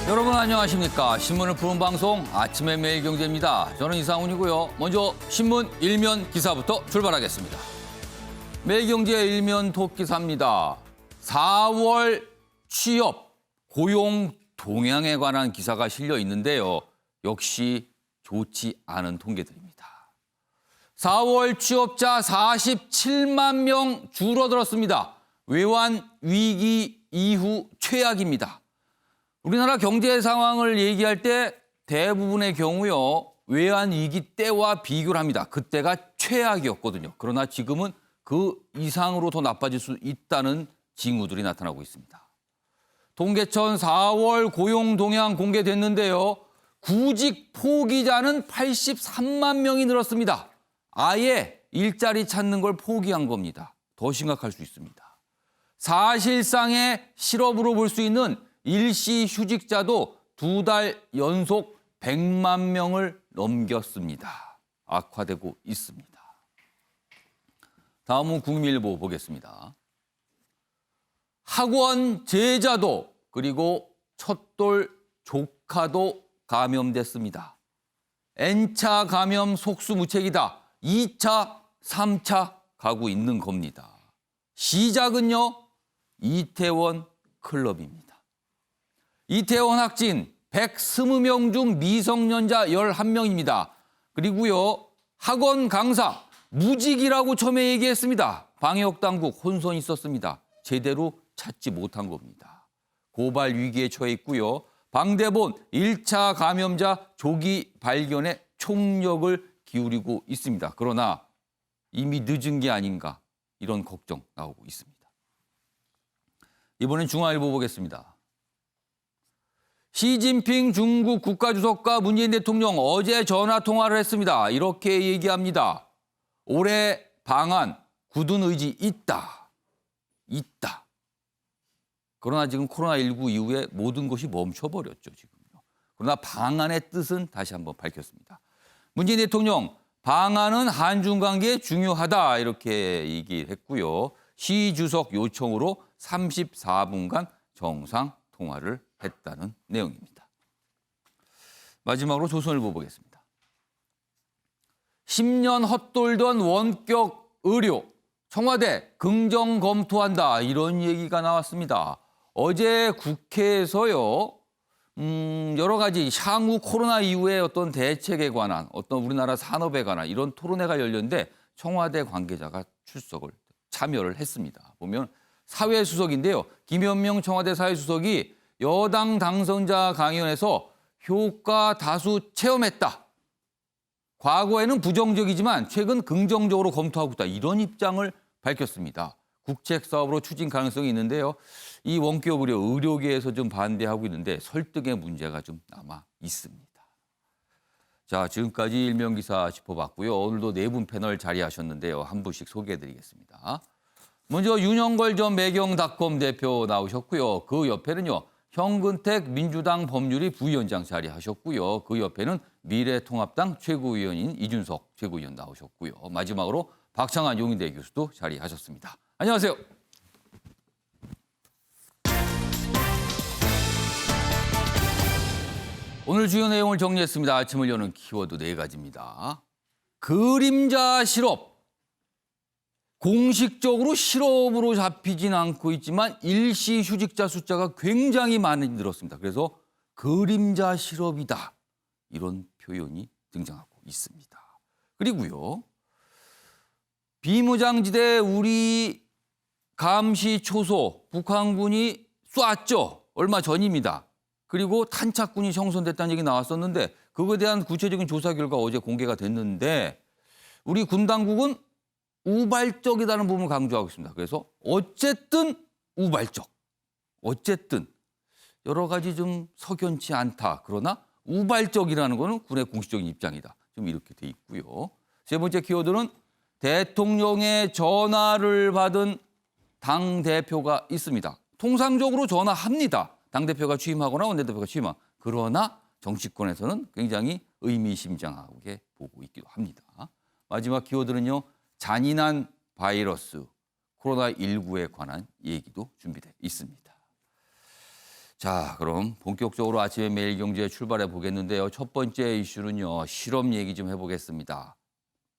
여러분 안녕하십니까. 신문을 푸는 방송 아침의 매일경제입니다. 저는 이상훈이고요. 먼저 신문 일면 기사부터 출발하겠습니다. 매일경제 일면 톱 기사입니다. 4월 취업, 고용 동향에 관한 기사가 실려 있는데요. 역시 좋지 않은 통계들입니다. 4월 취업자 47만 명 줄어들었습니다. 외환 위기 이후 최악입니다. 우리나라 경제 상황을 얘기할 때 대부분의 경우요, 외환 위기 때와 비교를 합니다. 그때가 최악이었거든요. 그러나 지금은 그 이상으로 더 나빠질 수 있다는 징후들이 나타나고 있습니다. 통계청 4월 고용 동향 공개됐는데요. 구직 포기자는 83만 명이 늘었습니다. 아예 일자리 찾는 걸 포기한 겁니다. 더 심각할 수 있습니다. 사실상의 실업으로 볼 수 있는 일시 휴직자도 2달 연속 100만 명을 넘겼습니다. 악화되고 있습니다. 다음은 국민일보 보겠습니다. 학원 제자도 그리고 첫돌 조카도 감염됐습니다. N차 감염 속수무책이다. 2차, 3차 가고 있는 겁니다. 시작은요, 이태원 클럽입니다. 이태원 확진 120명 중 미성년자 11명입니다. 그리고요, 학원 강사 무직이라고 처음에 얘기했습니다. 방역당국 혼선이 있었습니다. 제대로 찾지 못한 겁니다. 고발 위기에 처해 있고요. 방대본 1차 감염자 조기 발견에 총력을 기울이고 있습니다. 그러나 이미 늦은 게 아닌가 이런 걱정 나오고 있습니다. 이번엔 중앙일보 보겠습니다. 시진핑 중국 국가주석과 문재인 대통령 어제 전화 통화를 했습니다. 이렇게 얘기합니다. 올해 방한 굳은 의지 있다. 그러나 지금 코로나19 이후에 모든 것이 멈춰버렸죠. 지금요. 그러나 방한의 뜻은 다시 한번 밝혔습니다. 문재인 대통령 방한은 한중 관계에 중요하다 이렇게 얘기했고요. 시 주석 요청으로 34분간 정상 통화를 했다는 내용입니다. 마지막으로 조선일보 보겠습니다. 10년 헛돌던 원격 의료, 청와대 긍정 검토한다 이런 얘기가 나왔습니다. 어제 국회에서요, 여러 가지 향후 코로나 이후의 어떤 대책에 관한 어떤 우리나라 산업에 관한 이런 토론회가 열렸는데 청와대 관계자가 참여를 했습니다. 보면 사회수석인데요. 김현명 청와대 사회수석이 여당 당선자 강연에서 효과 다수 체험했다. 과거에는 부정적이지만 최근 긍정적으로 검토하고 있다. 이런 입장을 밝혔습니다. 국책 사업으로 추진 가능성이 있는데요. 이 원격 의료, 의료계에서 좀 반대하고 있는데 설득의 문제가 좀 남아 있습니다. 자, 지금까지 일면기사 짚어봤고요. 오늘도 네 분 패널 자리하셨는데요. 한 분씩 소개해드리겠습니다. 먼저 윤영걸 전 매경닷컴 대표 나오셨고요. 그 옆에는요. 현근택 민주당 법률위 부위원장 자리하셨고요. 그 옆에는 미래통합당 최고위원인 이준석 최고위원 나오셨고요. 마지막으로 박창한 용인대 교수도 자리하셨습니다. 안녕하세요. 오늘 주요 내용을 정리했습니다. 아침을 여는 키워드 4가지입니다. 그림자 실업. 공식적으로 실업으로 잡히진 않고 있지만 일시 휴직자 숫자가 굉장히 많이 늘었습니다. 그래서 그림자 실업이다. 이런 표현이 등장하고 있습니다. 그리고요. 비무장지대 우리 감시 초소 북한군이 쐈죠. 얼마 전입니다. 그리고 탄착군이 형성됐다는 얘기 나왔었는데 그거에 대한 구체적인 조사 결과 어제 공개가 됐는데 우리 군 당국은 우발적이라는 부분을 강조하고 있습니다. 그래서 어쨌든 우발적. 어쨌든 여러 가지 좀 석연치 않다. 그러나 우발적이라는 거는 군의 공식적인 입장이다. 좀 이렇게 돼 있고요. 세 번째 키워드는 대통령의 전화를 받은 당대표가 있습니다. 통상적으로 전화합니다. 당대표가 취임하거나 원내대표가 취임하거나. 그러나 정치권에서는 굉장히 의미심장하게 보고 있기도 합니다. 마지막 키워드는요. 잔인한 바이러스, 코로나19에 관한 얘기도 준비되어 있습니다. 자, 그럼 본격적으로 아침에 매일경제 출발해 보겠는데요. 첫 번째 이슈는요. 실업 얘기 좀 해보겠습니다.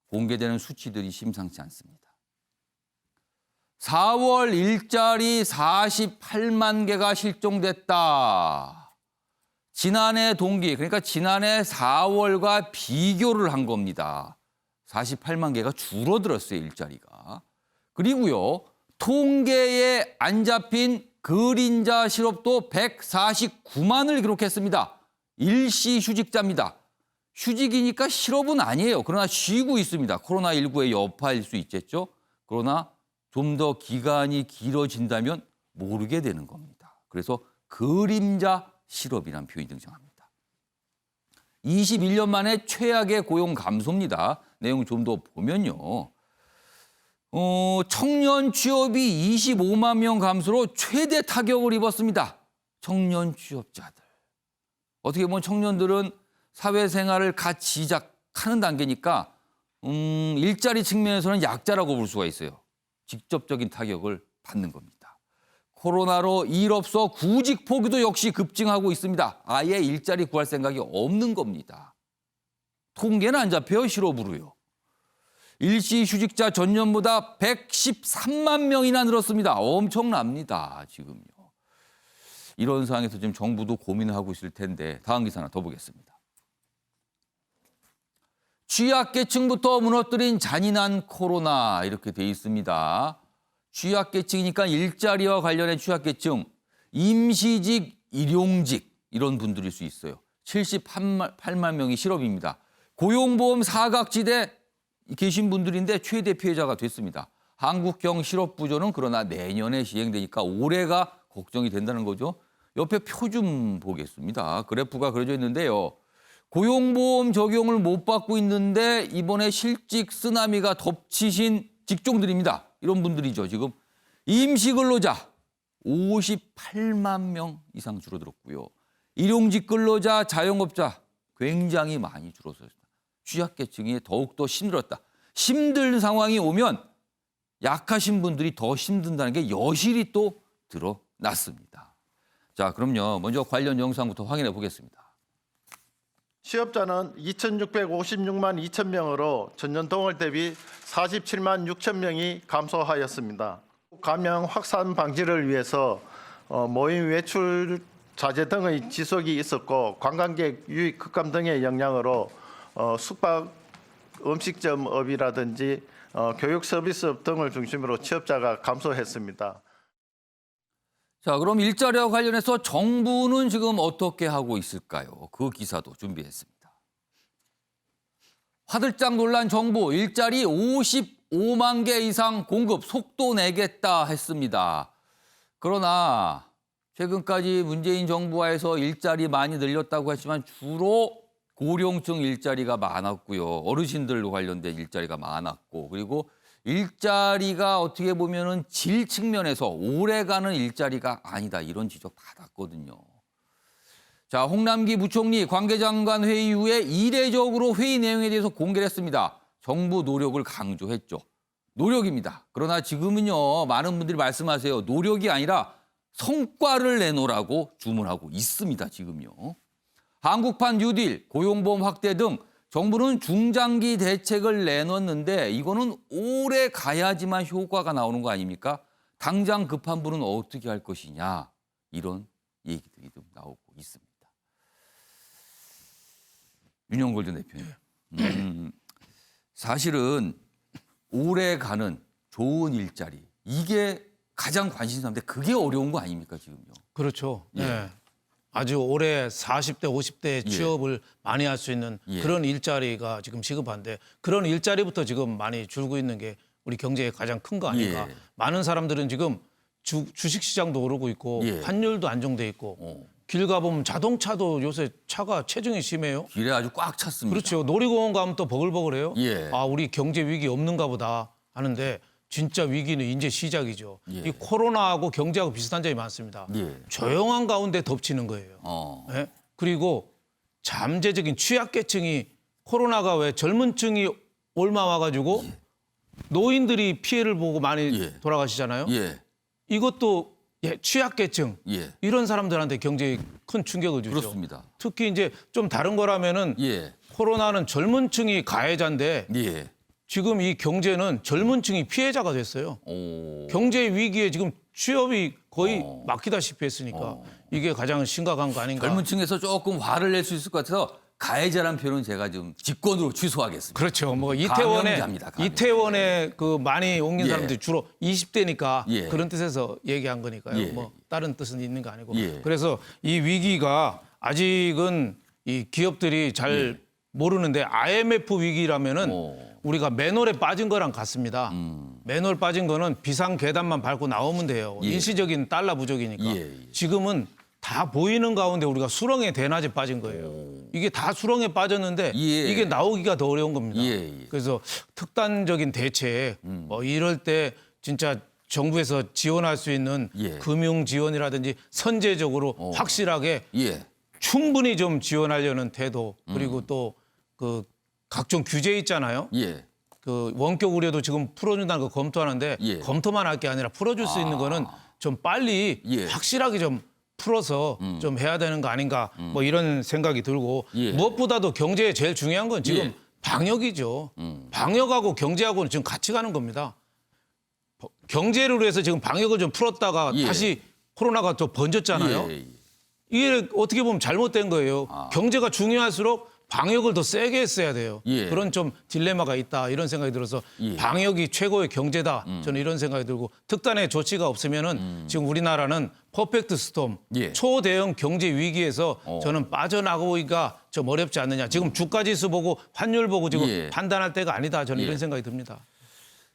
공개되는 수치들이 심상치 않습니다. 4월 일자리 48만 개가 실종됐다. 지난해 동기, 그러니까 지난해 4월과 비교를 한 겁니다. 48만 개가 줄어들었어요, 일자리가. 그리고요, 통계에 안 잡힌 그림자 실업도 149만을 기록했습니다. 일시 휴직자입니다. 휴직이니까 실업은 아니에요. 그러나 쉬고 있습니다. 코로나19의 여파일 수 있겠죠. 그러나 좀 더 기간이 길어진다면 모르게 되는 겁니다. 그래서 그림자 실업이라는 표현이 등장합니다. 21년 만에 최악의 고용 감소입니다. 내용 좀 더 보면요. 청년 취업이 25만 명 감소로 최대 타격을 입었습니다. 청년 취업자들. 어떻게 보면 청년들은 사회생활을 갓 시작하는 단계니까 일자리 측면에서는 약자라고 볼 수가 있어요. 직접적인 타격을 받는 겁니다. 코로나로 일 없어 구직 포기도 역시 급증하고 있습니다. 아예 일자리 구할 생각이 없는 겁니다. 통계는 안 잡혀요, 실업으로요. 일시 휴직자 전년보다 113만 명이나 늘었습니다. 엄청납니다, 지금요. 이런 상황에서 지금 정부도 고민을 하고 있을 텐데 다음 기사 하나 더 보겠습니다. 취약계층부터 무너뜨린 잔인한 코로나 이렇게 돼 있습니다. 취약계층이니까 일자리와 관련된 취약계층, 임시직, 일용직 이런 분들일 수 있어요. 78만 명이 실업입니다. 고용보험 사각지대 계신 분들인데 최대 피해자가 됐습니다. 한국형 실업부조는 그러나 내년에 시행되니까 올해가 걱정이 된다는 거죠. 옆에 표 좀 보겠습니다. 그래프가 그려져 있는데요. 고용보험 적용을 못 받고 있는데 이번에 실직 쓰나미가 덮치신 직종들입니다. 이런 분들이죠. 지금 임시근로자 58만 명 이상 줄어들었고요. 일용직 근로자, 자영업자 굉장히 많이 줄어들었습니다. 취약계층이 더욱더 힘들었다. 힘든 상황이 오면 약하신 분들이 더 힘든다는 게 여실히 또 드러났습니다. 자, 그럼요. 먼저 관련 영상부터 확인해 보겠습니다. 취업자는 2,656만 2천 명으로 전년 동월 대비 47만 6천 명이 감소하였습니다. 감염 확산 방지를 위해서 모임 외출 자제 등의 지속이 있었고 관광객 유입 급감 등의 영향으로 숙박 음식점업이라든지 교육 서비스업 등을 중심으로 취업자가 감소했습니다. 자, 그럼 일자리와 관련해서 정부는 지금 어떻게 하고 있을까요? 그 기사도 준비했습니다. 화들짝 놀란 정부, 일자리 55만 개 이상 공급 속도 내겠다 했습니다. 그러나 최근까지 문재인 정부하에서 일자리 많이 늘렸다고 했지만 주로 고령층 일자리가 많았고요. 어르신들로 관련된 일자리가 많았고, 그리고 일자리가 어떻게 보면은 질 측면에서 오래가는 일자리가 아니다. 이런 지적 받았거든요. 자, 홍남기 부총리 관계장관 회의 이후에 이례적으로 회의 내용에 대해서 공개를 했습니다. 정부 노력을 강조했죠. 노력입니다. 그러나 지금은요, 많은 분들이 말씀하세요. 노력이 아니라 성과를 내놓으라고 주문하고 있습니다. 지금요. 한국판 뉴딜, 고용보험 확대 등 정부는 중장기 대책을 내놓았는데 이거는 오래 가야지만 효과가 나오는 거 아닙니까? 당장 급한 불은 어떻게 할 것이냐 이런 얘기들이 좀 나오고 있습니다. 윤영걸 전 대표님, 사실은 오래 가는 좋은 일자리 이게 가장 관심사인데 그게 어려운 거 아닙니까 지금요? 그렇죠. 예. 네. 아주 오래 40대, 50대 예. 취업을 많이 할 수 있는 예. 그런 일자리가 지금 시급한데 그런 일자리부터 지금 많이 줄고 있는 게 우리 경제의 가장 큰 거 아닐까. 예. 많은 사람들은 지금 주식시장도 오르고 있고 예. 환율도 안정돼 있고 길 가보면 자동차도 요새 차가 체증이 심해요. 길에 아주 꽉 찼습니다. 그렇죠. 놀이공원 가면 또 버글버글해요. 예. 아, 우리 경제 위기 없는가 보다 하는데 진짜 위기는 이제 시작이죠. 예. 이 코로나하고 경제하고 비슷한 점이 많습니다. 예. 조용한 가운데 덮치는 거예요. 예? 그리고 잠재적인 취약계층이 코로나가 왜 젊은 층이 옮아와가지고 노인들이 피해를 보고 많이 예. 돌아가시잖아요. 예. 이것도 취약계층 예. 이런 사람들한테 굉장히 큰 충격을 주죠. 그렇습니다. 특히 이제 좀 다른 거라면은 예. 코로나는 젊은 층이 가해자인데 예. 지금 이 경제는 젊은 층이 피해자가 됐어요. 오. 경제 위기에 지금 취업이 거의 막히다시피 했으니까 이게 가장 심각한 거 아닌가. 젊은 층에서 조금 화를 낼 수 있을 것 같아서 가해자란 표현은 제가 좀 직권으로 취소하겠습니다. 그렇죠. 뭐 감염자입니다, 감염자. 이태원에 그 많이 옮긴 예. 사람들이 주로 20대니까 예. 그런 뜻에서 얘기한 거니까요. 예. 뭐 다른 뜻은 있는 거 아니고. 예. 그래서 이 위기가 아직은 이 기업들이 잘 모르는데 IMF 위기라면은 우리가 맨홀에 빠진 거랑 같습니다. 맨홀 빠진 거는 비상 계단만 밟고 나오면 돼요. 예. 일시적인 달러 부족이니까. 예. 지금은 다 보이는 가운데 우리가 수렁에 대낮에 빠진 거예요. 이게 다 수렁에 빠졌는데 예. 이게 나오기가 더 어려운 겁니다. 예. 그래서 특단적인 대책, 이럴 때 진짜 정부에서 지원할 수 있는 예. 금융 지원이라든지 선제적으로 확실하게 예. 충분히 좀 지원하려는 태도 그리고 또 그 각종 규제 있잖아요. 예. 그 원격 의료도 지금 풀어준다는 거 검토하는데 예. 검토만 할 게 아니라 풀어줄 수 있는 거는 좀 빨리 예. 확실하게 좀 풀어서 좀 해야 되는 거 아닌가 뭐 이런 생각이 들고 예. 무엇보다도 경제에 제일 중요한 건 지금 예. 방역이죠. 방역하고 경제하고는 지금 같이 가는 겁니다. 경제를 위해서 지금 방역을 좀 풀었다가 예. 다시 코로나가 또 번졌잖아요. 예. 이게 어떻게 보면 잘못된 거예요. 경제가 중요할수록 방역을 더 세게 했어야 돼요. 예. 그런 좀 딜레마가 있다 이런 생각이 들어서 예. 방역이 최고의 경제다. 저는 이런 생각이 들고 특단의 조치가 없으면은 지금 우리나라는 퍼펙트 스톰 예. 초대형 경제 위기에서 저는 빠져나가기가 좀 어렵지 않느냐. 지금 주가 지수 보고 환율 보고 지금 예. 판단할 때가 아니다. 저는 예. 이런 생각이 듭니다.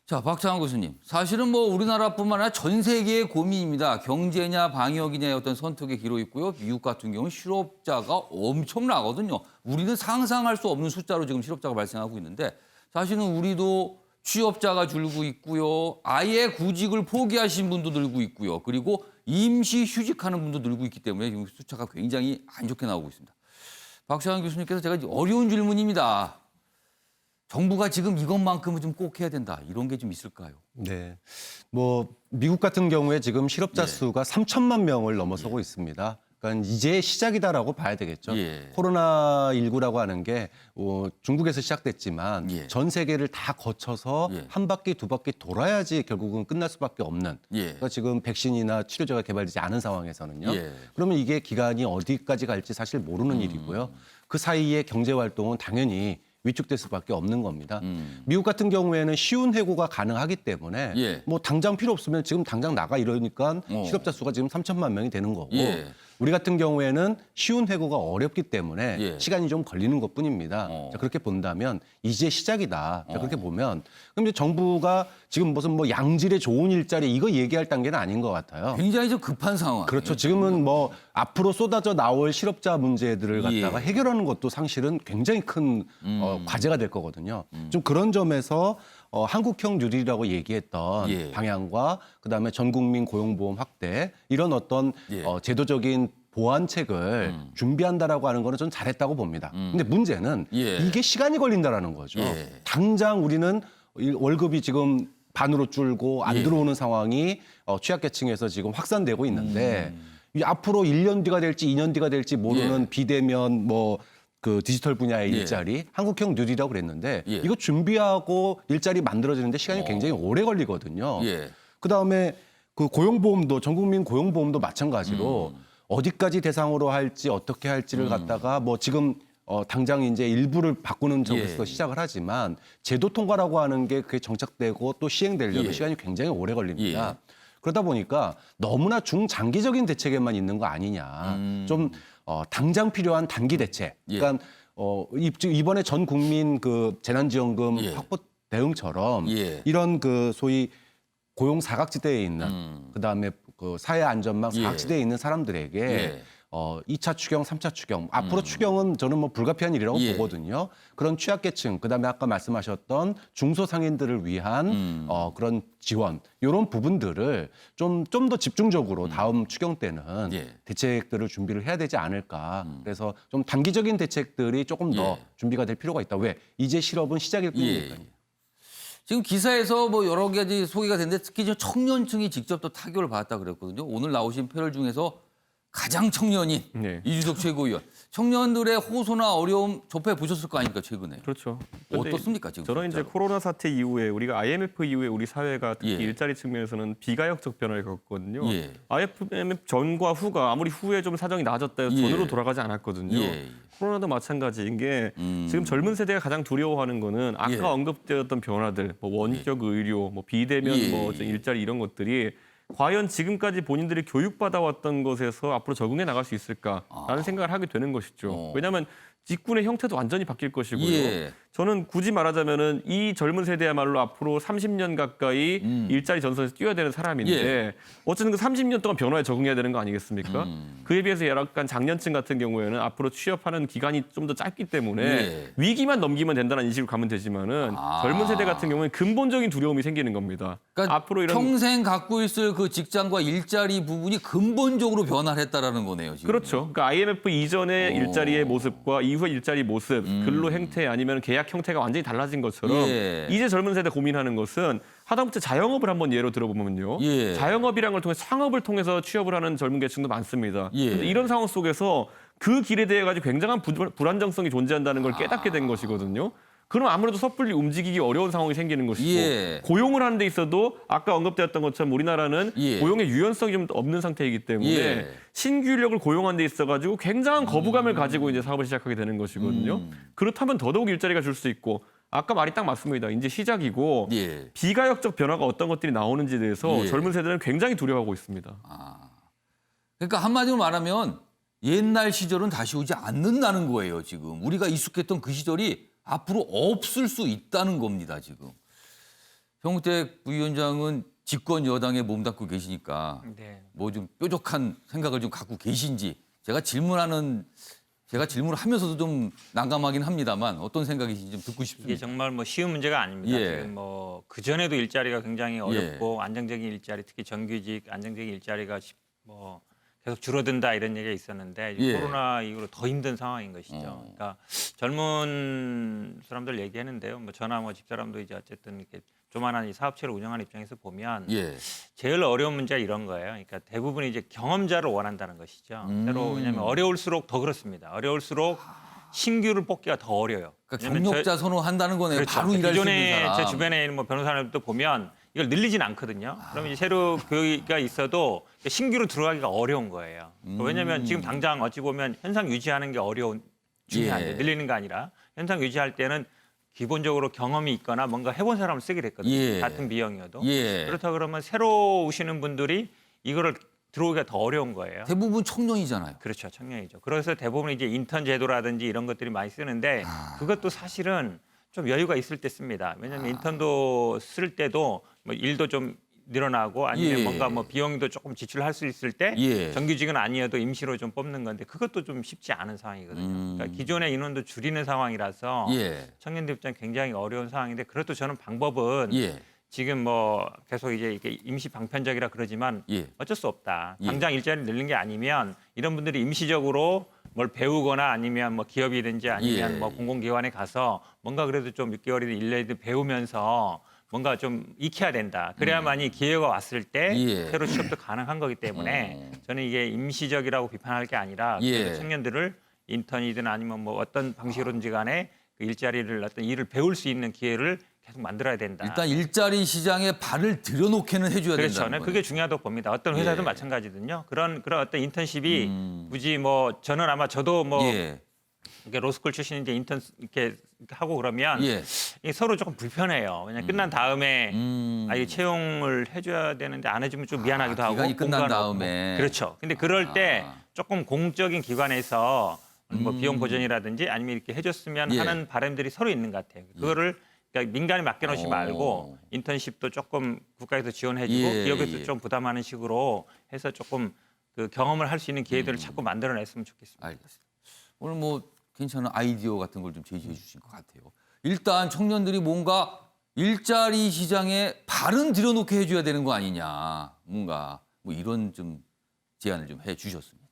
자, 박창환 교수님. 사실은 뭐 우리나라뿐만 아니라 전 세계의 고민입니다. 경제냐 방역이냐의 어떤 선택의 기로 있고요. 미국 같은 경우는 실업자가 엄청나거든요. 우리는 상상할 수 없는 숫자로 지금 실업자가 발생하고 있는데 사실은 우리도 취업자가 줄고 있고요. 아예 구직을 포기하신 분도 늘고 있고요. 그리고 임시 휴직하는 분도 늘고 있기 때문에 지금 숫자가 굉장히 안 좋게 나오고 있습니다. 박창환 교수님께서 제가 어려운 질문입니다. 정부가 지금 이것만큼은 좀 꼭 해야 된다. 이런 게 좀 있을까요? 네. 뭐 미국 같은 경우에 지금 실업자 예. 수가 3천만 명을 넘어서고 있습니다. 그러니까 이제 시작이다라고 봐야 되겠죠. 예. 코로나19라고 하는 게 중국에서 시작됐지만 예. 전 세계를 다 거쳐서 예. 한 바퀴 두 바퀴 돌아야지 결국은 끝날 수밖에 없는. 예. 그러니까 지금 백신이나 치료제가 개발되지 않은 상황에서는요. 예. 그러면 이게 기간이 어디까지 갈지 사실 모르는 일이고요. 그 사이에 경제 활동은 당연히 위축될 수밖에 없는 겁니다. 미국 같은 경우에는 쉬운 해고가 가능하기 때문에 예. 뭐 당장 필요 없으면 지금 당장 나가 이러니까 실업자 수가 지금 3천만 명이 되는 거고 예. 우리 같은 경우에는 쉬운 해고가 어렵기 때문에 예. 시간이 좀 걸리는 것뿐입니다. 자, 그렇게 본다면 이제 시작이다. 자, 그렇게 보면 그럼 이제 정부가 지금 무슨 뭐 양질의 좋은 일자리 이거 얘기할 단계는 아닌 것 같아요. 굉장히 좀 급한 상황. 그렇죠. 지금은 뭐 앞으로 쏟아져 나올 실업자 문제들을 갖다가 예. 해결하는 것도 사실은 굉장히 큰 과제가 될 거거든요. 좀 그런 점에서 한국형 뉴딜이라고 얘기했던 예. 방향과 그다음에 전 국민 고용보험 확대 이런 어떤 예. 제도적인 보완책을 준비한다라고 하는 거는 전 잘했다고 봅니다. 근데 문제는 예. 이게 시간이 걸린다라는 거죠. 예. 당장 우리는 월급이 지금 반으로 줄고 안 예. 들어오는 상황이 취약계층에서 지금 확산되고 있는데 이 앞으로 1년 뒤가 될지 2년 뒤가 될지 모르는 예. 비대면 뭐 그 디지털 분야의 예. 일자리 한국형 뉴딜이라고 그랬는데 예. 이거 준비하고 일자리 만들어지는데 시간이 굉장히 오래 걸리거든요. 예. 그다음에 그 고용보험도 전 국민 고용보험도 마찬가지로 어디까지 대상으로 할지 어떻게 할지를 갖다가 뭐 지금 당장 이제 일부를 바꾸는 점에서 예. 시작을 하지만 제도 통과라고 하는 게 그게 정착되고 또 시행되려면 예. 시간이 굉장히 오래 걸립니다. 예. 그러다 보니까 너무나 중장기적인 대책에만 있는 거 아니냐. 좀 당장 필요한 단기 대책. 예. 그러니까 이번에 전 국민 그 재난지원금 예. 확보 대응처럼 예. 이런 그 소위 고용 사각지대에 있는 그다음에 그 사회 안전망 예. 사각지대에 있는 사람들에게 예. 2차 추경, 3차 추경 앞으로 추경은 저는 뭐 불가피한 일이라고 예. 보거든요. 그런 취약계층 그다음에 아까 말씀하셨던 중소상인들을 위한 그런 지원 이런 부분들을 좀 더 집중적으로 다음 추경 때는 예. 대책들을 준비를 해야 되지 않을까. 그래서 좀 단기적인 대책들이 조금 더 예. 준비가 될 필요가 있다. 왜? 이제 실업은 시작일 예. 뿐이니까요. 지금 기사에서 뭐 여러 가지 소개가 됐는데 특히 저 청년층이 직접 또 타격을 받았다 그랬거든요. 오늘 나오신 패널 중에서 가장 청년인 네. 이준석 최고위원. 청년들의 호소나 어려움 접해 보셨을 거 아닙니까 최근에. 그렇죠. 근데 어떻습니까 지금? 저는 이제 진짜로? 코로나 사태 이후에 우리가 IMF 이후에 우리 사회가 특히 예. 일자리 측면에서는 비가역적 변화를 겪었거든요. 예. IMF 전과 후가 아무리 후에 좀 사정이 나아졌다 해도 예. 전으로 돌아가지 않았거든요. 예. 코로나도 마찬가지인 게 지금 젊은 세대가 가장 두려워하는 거는 아까 예. 언급되었던 변화들, 뭐 원격 의료, 뭐 비대면 예. 뭐 일자리 이런 것들이 과연 지금까지 본인들이 교육받아왔던 것에서 앞으로 적응해 나갈 수 있을까라는 생각을 하게 되는 것이죠. 왜냐하면 직군의 형태도 완전히 바뀔 것이고요. 예. 저는 굳이 말하자면은 이 젊은 세대야말로 앞으로 30년 가까이 일자리 전선에서 뛰어야 되는 사람인데 예. 어쨌든 그 30년 동안 변화에 적응해야 되는 거 아니겠습니까? 그에 비해서 약간 장년층 같은 경우에는 앞으로 취업하는 기간이 좀 더 짧기 때문에 예. 위기만 넘기면 된다는 인식으로 가면 되지만은 젊은 세대 같은 경우는 근본적인 두려움이 생기는 겁니다. 그러니까 앞으로 이런 평생 갖고 있을 그 직장과 일자리 부분이 근본적으로 변화를 했다라는 거네요. 지금. 그렇죠. 그러니까 IMF 이전의 일자리의 모습과 이후의 일자리 모습, 근로 행태 아니면 계약 형태가 완전히 달라진 것처럼 예. 이제 젊은 세대 고민하는 것은 하다못해 자영업을 한번 예로 들어보면요. 예. 자영업이라는 걸 통해 창업을 통해서 취업을 하는 젊은 계층도 많습니다. 예. 근데 이런 상황 속에서 그 길에 대해 가지고 굉장한 불안정성이 존재한다는 걸 깨닫게 된 것이거든요. 그럼 아무래도 섣불리 움직이기 어려운 상황이 생기는 것이고 예. 고용을 하는 데 있어도 아까 언급되었던 것처럼 우리나라는 예. 고용의 유연성이 좀 없는 상태이기 때문에 예. 신규 인력을 고용하는 데 있어가지고 굉장한 거부감을 가지고 이제 사업을 시작하게 되는 것이거든요. 그렇다면 더더욱 일자리가 줄 수 있고 아까 말이 딱 맞습니다. 이제 시작이고 예. 비가역적 변화가 어떤 것들이 나오는지에 대해서 예. 젊은 세대는 굉장히 두려워하고 있습니다. 그러니까 한마디로 말하면 옛날 시절은 다시 오지 않는다는 거예요. 지금 우리가 익숙했던 그 시절이 앞으로 없을 수 있다는 겁니다. 지금 정우택 부위원장은 집권 여당에 몸담고 계시니까 네. 뭐 좀 뾰족한 생각을 좀 갖고 계신지 제가 질문을 하면서도 좀 난감하긴 합니다만 어떤 생각이신지 좀 듣고 이게 싶습니다. 정말 뭐 쉬운 문제가 아닙니다. 예. 지금 뭐 그 전에도 일자리가 굉장히 어렵고 안정적인 일자리, 특히 정규직 안정적인 일자리가 뭐 계속 줄어든다 이런 얘기가 있었는데 예. 코로나 이후로 더 힘든 상황인 것이죠. 그러니까 젊은 사람들 얘기하는데요. 뭐 저나 뭐 집사람도 이제 어쨌든 이렇게 조만한 이 사업체를 운영하는 입장에서 보면 예. 제일 어려운 문제가 이런 거예요. 그러니까 대부분이 이제 경험자를 원한다는 것이죠. 새로 왜냐하면 어려울수록 더 그렇습니다. 어려울수록 신규를 뽑기가 더 어려요. 그러니까 왜냐면 경력자 선호한다는 거네요. 그렇죠. 바로 일할 수 있는 기존에 사람. 제 주변에 있는 뭐 변호사님도 보면 이걸 늘리진 않거든요. 그러면 이제 새로 교육가 있어도 신규로 들어가기가 어려운 거예요. 왜냐하면 지금 당장 어찌 보면 현상 유지하는 게 어려운 중요한데 예. 늘리는 거 아니라 현상 유지할 때는 기본적으로 경험이 있거나 뭔가 해본 사람을 쓰게 됐거든요. 예. 같은 비용이어도. 예. 그렇다 그러면 새로 오시는 분들이 이거를 들어오기가 더 어려운 거예요. 대부분 청년이잖아요. 그렇죠. 청년이죠. 그래서 대부분 이제 인턴 제도라든지 이런 것들이 많이 쓰는데 그것도 사실은 좀 여유가 있을 때 씁니다. 왜냐하면 인턴도 쓸 때도 뭐 일도 좀 늘어나고 아니면 예. 뭔가 뭐 비용도 조금 지출할 수 있을 때 예. 정규직은 아니어도 임시로 좀 뽑는 건데 그것도 좀 쉽지 않은 상황이거든요. 그러니까 기존의 인원도 줄이는 상황이라서 예. 청년들 입장 굉장히 어려운 상황인데 그래도 저는 방법은 예. 지금 뭐 계속 이제 이렇게 임시 방편적이라 그러지만 예. 어쩔 수 없다. 예. 당장 일자리 늘린 게 아니면 이런 분들이 임시적으로 뭘 배우거나 아니면 뭐 기업이든지 아니면 예. 뭐 공공기관에 가서 뭔가 그래도 좀 6개월이든 1년이든 배우면서 뭔가 좀 익혀야 된다. 그래야만이 기회가 왔을 때 예. 새로 취업도 가능한 거기 때문에 저는 이게 임시적이라고 비판할 게 아니라 예. 그래도 청년들을 인턴이든 아니면 뭐 어떤 방식으로든지 간에 그 일자리를 어떤 일을 배울 수 있는 기회를 계속 만들어야 된다. 일단 일자리 시장에 발을 들여놓게는 해줘야 그렇죠. 된다는 저는 거예요. 그게 중요하다고 봅니다. 어떤 회사도 예. 마찬가지거든요. 그런 어떤 인턴십이 굳이 뭐 저는 아마 저도 뭐 예. 이렇게 로스쿨 출신 이제 인턴 이렇게 하고 그러면 예. 이게 서로 조금 불편해요. 왜냐 끝난 다음에 이 채용을 해줘야 되는데 안 해주면 좀 미안하기도 하고 기간이 끝난 공간 다음에. 없고. 그렇죠. 근데 그럴 때 조금 공적인 기관에서 뭐 비용 보전이라든지 아니면 이렇게 해줬으면 예. 하는 바람들이 서로 있는 것 같아요. 그거를 그러니까 민간에 맡겨놓지 말고 인턴십도 조금 국가에서 지원해주고 예, 기업에서 예. 좀 부담하는 식으로 해서 조금 그 경험을 할 수 있는 기회들을 자꾸 만들어냈으면 좋겠습니다. 알겠습니다. 오늘 뭐 괜찮은 아이디어 같은 걸 좀 제시해 주신 것 같아요. 일단 청년들이 뭔가 일자리 시장에 발은 들여놓게 해줘야 되는 거 아니냐. 뭔가 뭐 이런 좀 제안을 좀 해 주셨습니다.